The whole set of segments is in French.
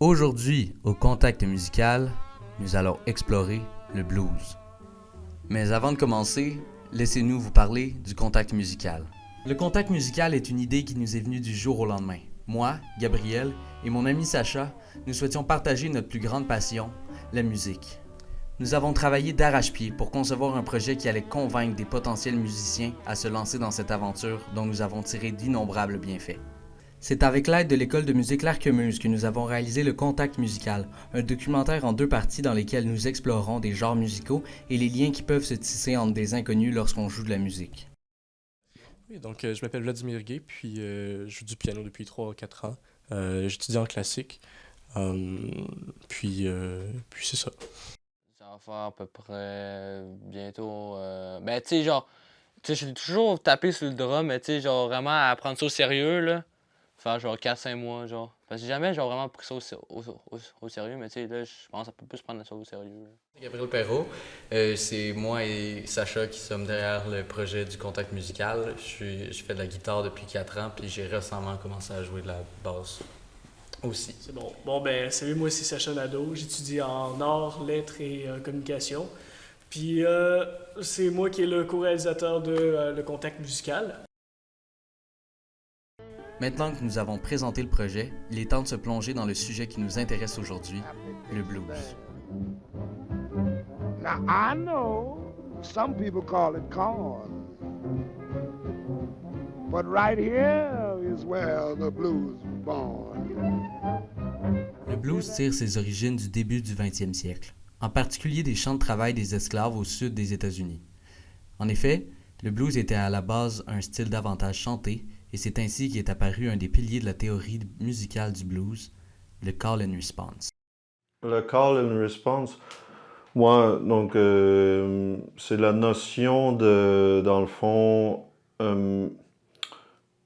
Aujourd'hui, au Contact musical, nous allons explorer le blues. Mais avant de commencer, laissez-nous vous parler du Contact musical. Le Contact musical est une idée qui nous est venue du jour au lendemain. Moi, Gabriel et mon ami Sacha, nous souhaitions partager notre plus grande passion, la musique. Nous avons travaillé d'arrache-pied pour concevoir un projet qui allait convaincre des potentiels musiciens à se lancer dans cette aventure dont nous avons tiré d'innombrables bienfaits. C'est avec l'aide de l'école de musique L'Arquemuse que nous avons réalisé le Contact musical, un documentaire en 2 parties dans lesquelles nous explorons des genres musicaux et les liens qui peuvent se tisser entre des inconnus lorsqu'on joue de la musique. Oui, donc je m'appelle Vladimir Gay, puis je joue du piano depuis 3 ou 4 ans. J'étudie en classique, puis c'est ça. Ça va faire à peu près bientôt. Ben, tu sais, genre, tu sais, je suis toujours tapé sur le drum, mais tu sais, genre, vraiment à prendre ça au sérieux, là. Faire genre 4 5 mois, genre. Parce que j'ai jamais, genre, vraiment pris ça au sérieux, mais tu sais, là, je pense qu'on peut plus prendre ça au sérieux, là. Gabriel Perrault, c'est moi et Sacha qui sommes derrière le projet du Contact musical. Je fais de la guitare depuis 4 ans, puis j'ai récemment commencé à jouer de la basse aussi. C'est bon. Bon, ben, salut, moi, c'est Sacha Nadeau. J'étudie en arts, lettres et communication. Puis, c'est moi qui est le co-réalisateur de Le Contact musical. Maintenant que nous avons présenté le projet, il est temps de se plonger dans le sujet qui nous intéresse aujourd'hui, le blues. Now I know some people call it corn, but right here is where the blues was born. Le blues tire ses origines du début du 20e siècle, en particulier des champs de travail des esclaves au sud des États-Unis. En effet, le blues était à la base un style davantage chanté, et c'est ainsi qu'est apparu un des piliers de la théorie musicale du blues, le call and response. Le call and response, moi, donc, c'est la notion de, dans le fond,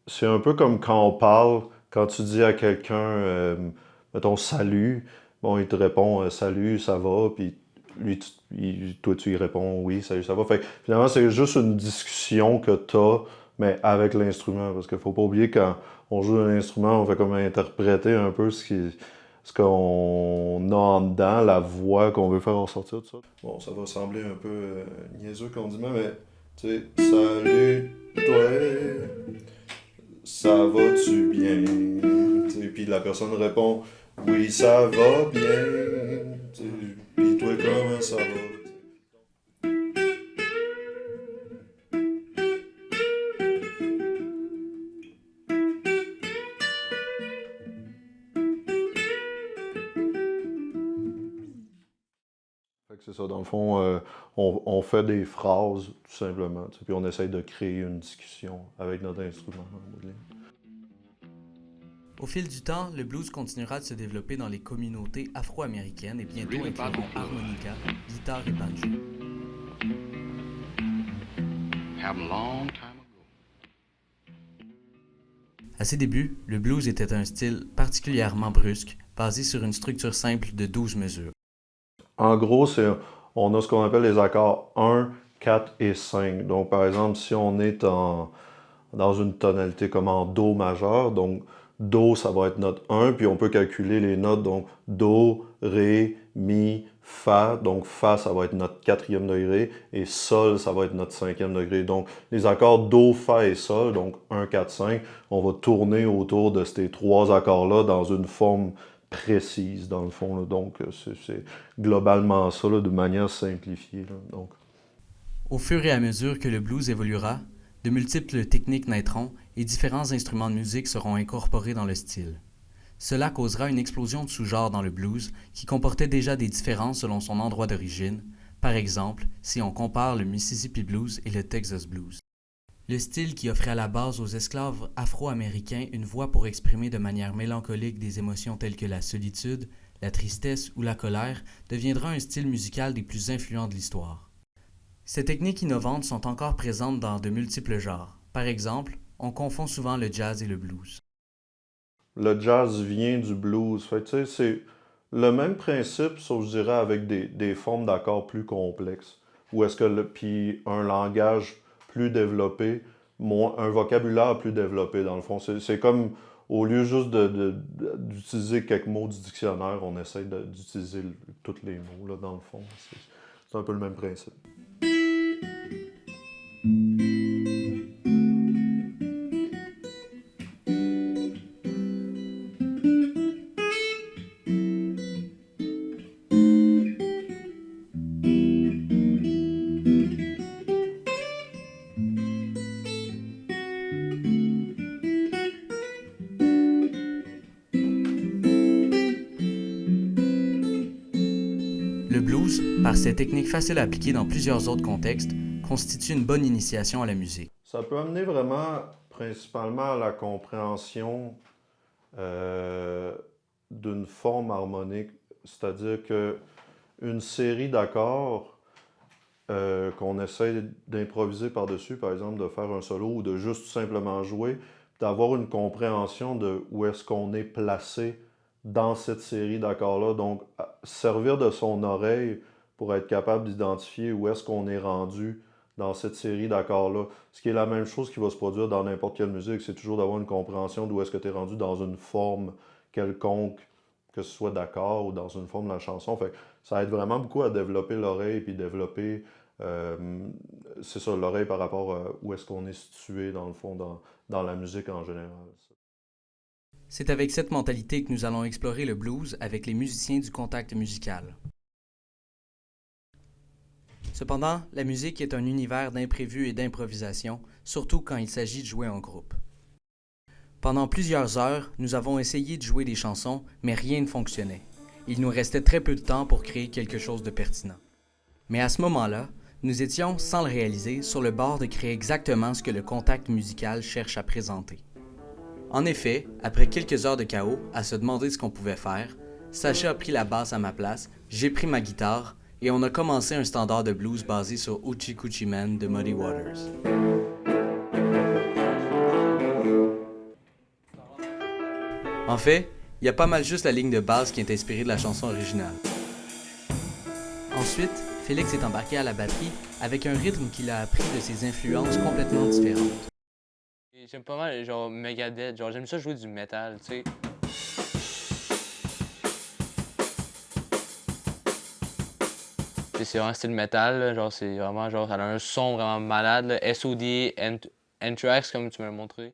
c'est un peu comme quand on parle, quand tu dis à quelqu'un, mettons, salut, bon, il te répond, salut, ça va, puis lui, toi, tu lui réponds, oui, salut, ça va. Fait que, finalement, c'est juste une discussion que tu as, mais avec l'instrument, parce qu'il faut pas oublier quand on joue un instrument, on fait comme interpréter un peu ce qu'on a en dedans, la voix qu'on veut faire ressortir, tout ça. Bon, ça va sembler un peu niaiseux qu'on dit, mais tu sais, salut, toi, ça va-tu bien? T'sais, puis la personne répond, oui, ça va bien. T'sais, puis toi, comment ça va? C'est ça, dans le fond, on fait des phrases, tout simplement, puis on essaye de créer une discussion avec notre instrument. Au fil du temps, le blues continuera de se développer dans les communautés afro-américaines et bientôt incluront harmonica, guitare et banjo. À ses débuts, le blues était un style particulièrement brusque, basé sur une structure simple de 12 mesures. En gros, on a ce qu'on appelle les accords 1, 4 et 5. Donc, par exemple, si on est dans une tonalité comme en Do majeur, donc Do, ça va être note 1, puis on peut calculer les notes, donc Do, Ré, Mi, Fa. Donc, Fa, ça va être notre 4e degré, et Sol, ça va être notre 5e degré. Donc, les accords Do, Fa et Sol, donc 1, 4, 5, on va tourner autour de ces 3 accords-là dans une forme précise, dans le fond. Là. Donc, c'est globalement ça, là, de manière simplifiée. Là. Donc. Au fur et à mesure que le blues évoluera, de multiples techniques naîtront et différents instruments de musique seront incorporés dans le style. Cela causera une explosion de sous-genres dans le blues qui comportait déjà des différences selon son endroit d'origine, par exemple si on compare le Mississippi Blues et le Texas Blues. Le style qui offrait à la base aux esclaves afro-américains une voix pour exprimer de manière mélancolique des émotions telles que la solitude, la tristesse ou la colère deviendra un style musical des plus influents de l'histoire. Ces techniques innovantes sont encore présentes dans de multiples genres. Par exemple, on confond souvent le jazz et le blues. Le jazz vient du blues. Fait que, c'est le même principe, sauf je dirais avec des formes d'accords plus complexes. Ou est-ce que puis un langage plus développé, un vocabulaire plus développé, dans le fond. C'est comme au lieu juste d'utiliser quelques mots du dictionnaire, on essaie d'utiliser tous les mots, là, dans le fond. C'est un peu le même principe. Le blues, par ses techniques faciles à appliquer dans plusieurs autres contextes, constitue une bonne initiation à la musique. Ça peut amener vraiment, principalement, à la compréhension d'une forme harmonique, c'est-à-dire qu'une série d'accords qu'on essaie d'improviser par-dessus, par exemple, de faire un solo ou de juste tout simplement jouer, d'avoir une compréhension de où est-ce qu'on est placé dans cette série d'accords-là. Donc, servir de son oreille pour être capable d'identifier où est-ce qu'on est rendu dans cette série d'accords-là. Ce qui est la même chose qui va se produire dans n'importe quelle musique, c'est toujours d'avoir une compréhension d'où est-ce que tu es rendu dans une forme quelconque, que ce soit d'accord ou dans une forme de la chanson. Fait que ça aide vraiment beaucoup à développer l'oreille puis développer, c'est ça, l'oreille par rapport à où est-ce qu'on est situé dans le fond, dans la musique en général. C'est avec cette mentalité que nous allons explorer le blues avec les musiciens du contact musical. Cependant, la musique est un univers d'imprévus et d'improvisation, surtout quand il s'agit de jouer en groupe. Pendant plusieurs heures, nous avons essayé de jouer des chansons, mais rien ne fonctionnait. Il nous restait très peu de temps pour créer quelque chose de pertinent. Mais à ce moment-là, nous étions, sans le réaliser, sur le bord de créer exactement ce que le contact musical cherche à présenter. En effet, après quelques heures de chaos, à se demander ce qu'on pouvait faire, Sacha a pris la basse à ma place, j'ai pris ma guitare, et on a commencé un standard de blues basé sur Hoochie Coochie Man de Muddy Waters. En fait, il y a pas mal juste la ligne de base qui est inspirée de la chanson originale. Ensuite, Félix est embarqué à la batterie avec un rythme qu'il a appris de ses influences complètement différentes. J'aime pas mal, genre, Megadeth, genre, j'aime ça jouer du métal, tu sais. C'est vraiment style métal, là, genre, c'est vraiment, genre, ça a un son vraiment malade, là. SOD, Anthrax, comme tu m'as montré.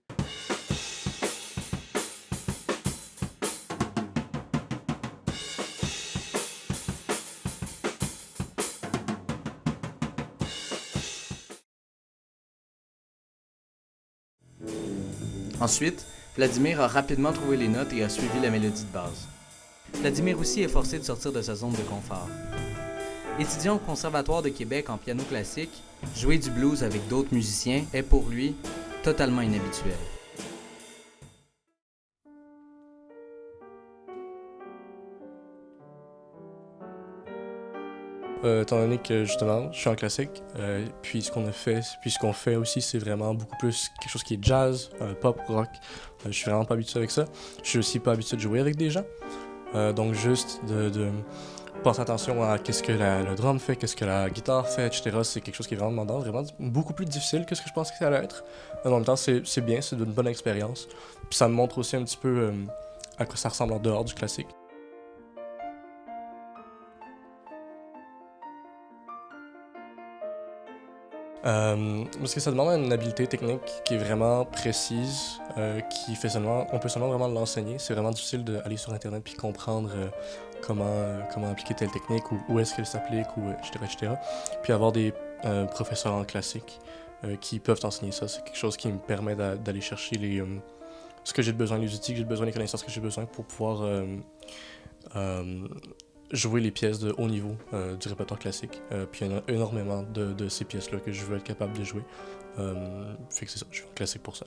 Ensuite, Vladimir a rapidement trouvé les notes et a suivi la mélodie de base. Vladimir aussi est forcé de sortir de sa zone de confort. Étudiant au Conservatoire de Québec en piano classique, jouer du blues avec d'autres musiciens est pour lui totalement inhabituel. Étant donné que justement, je suis en classique, puis ce qu'on fait aussi, c'est vraiment beaucoup plus quelque chose qui est jazz, pop, rock. Je suis vraiment pas habitué avec ça. Je suis aussi pas habitué de jouer avec des gens. Donc juste de penser attention à qu'est-ce que le drum fait, qu'est-ce que la guitare fait, etc. C'est quelque chose qui est vraiment demandant, vraiment beaucoup plus difficile que ce que je pensais que ça allait être. En même temps, c'est bien, c'est une bonne expérience. Puis ça me montre aussi un petit peu à quoi ça ressemble en dehors du classique. Parce que ça demande une habileté technique qui est vraiment précise, on peut seulement vraiment l'enseigner. C'est vraiment difficile d'aller sur Internet puis comprendre comment appliquer telle technique ou où est-ce qu'elle s'applique, etc. Puis avoir des professeurs en classique qui peuvent enseigner ça, c'est quelque chose qui me permet d'aller chercher ce que j'ai besoin, les outils que j'ai besoin, les connaissances que j'ai besoin pour pouvoir jouer les pièces de haut niveau du répertoire classique. Puis il y en a énormément de ces pièces-là que je veux être capable de jouer. Fait que c'est ça, je suis en classique pour ça.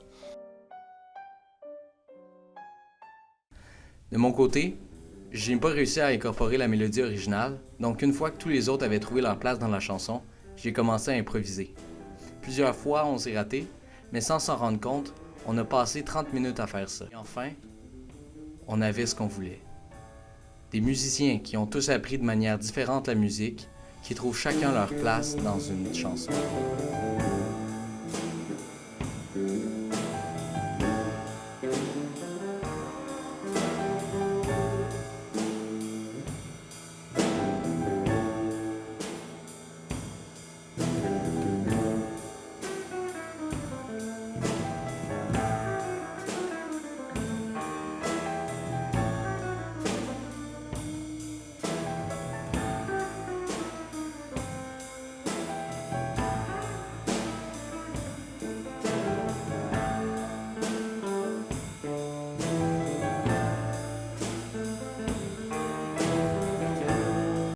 De mon côté, j'ai pas réussi à incorporer la mélodie originale, donc une fois que tous les autres avaient trouvé leur place dans la chanson, j'ai commencé à improviser. Plusieurs fois, on s'est raté, mais sans s'en rendre compte, on a passé 30 minutes à faire ça. Et enfin, on avait ce qu'on voulait. Des musiciens qui ont tous appris de manière différente la musique, qui trouvent chacun leur place dans une chanson.